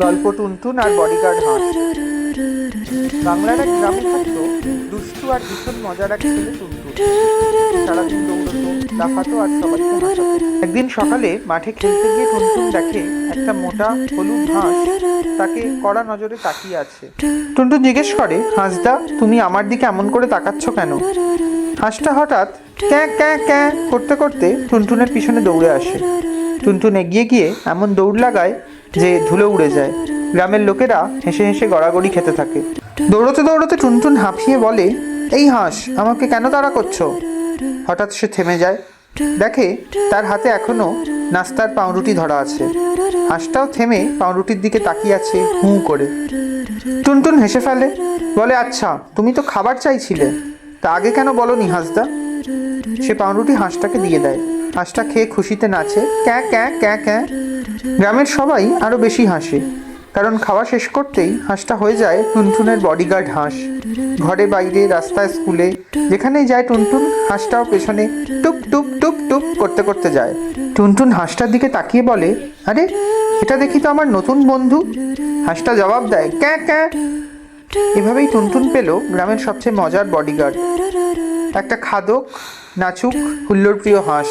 গল্প টুনটুন আর বডিগার্ড হাঁস। বাংলার এক গ্রামে থাকতো দুষ্টু আর ভীষণ মজার এক ছেলে টুনটুন। সারাদিন দৌড়তো, লাফাতো আর সবাইকে হাসাতো। একদিন সকালে মাঠে খেলতে গিয়ে টুনটুন দেখে একটা মোটা হলুদ হাঁস তাকে কড়া নজরে তাকিয়ে আছে। টুনটুন জিজ্ঞেস করে, হাঁসদা, তুমি আমার দিকে এমন করে তাকাচ্ছ কেন? হাঁসটা হঠাৎ ক্যাঁ ক্যাঁ ক্যাঁ করতে করতে টুনটুনের পিছনে দৌড়ে আসে। টুনটুন এগিয়ে গিয়ে এমন দৌড় লাগায় যে ধুলো উড়ে যায়। গ্রামের লোকেরা হেসে হেসে গড়াগড়ি খেতে থাকে। দৌড়তে দৌড়তে টুনটুন হাঁফিয়ে বলে, এই হাঁস, আমাকে কেন তাড়া করছো? হঠাৎ সে থেমে যায়, দেখে তার হাতে এখনো নাস্তার পাউরুটি ধরা আছে। হাঁসটাও থেমে পাউরুটির দিকে তাকিয়ে আছে হু করে। টুনটুন হেসে ফেলে, বলে, আচ্ছা, তুমি তো খাবার চাইছিলে, তা আগে কেন বলোনি হাঁসদা? সে পাউরুটি হাঁসটাকে দিয়ে দেয়। হাঁসটা খেয়ে খুশিতে নাচে, ক্যাঁ ক্যাঁ ক্যাঁ ক্যাঁ। গ্রামের সবাই আরো বেশি হাসে, কারণ খাওয়া শেষ করতেই হাঁসটা হয়ে যায় টুনটুনের বডিগার্ড হাঁস। ঘরে বাইরে রাস্তায় স্কুলে যেখানেই যায় টুনটুন, হাঁসটাও পেছনে টুপ টুপ টুপ টুপ করতে করতে যায়। টুনটুন হাঁসটার দিকে তাকিয়ে বলে, আরে, এটা দেখি তো আমার নতুন বন্ধু। হাঁসটা জবাব দেয়, ক্যাঁ ক্যাঁ। এভাবেই টুনটুন পেল গ্রামের সবচেয়ে মজার বডিগার্ড, একটা খাদক, নাচুক, হুল্লোড় প্রিয় হাঁস।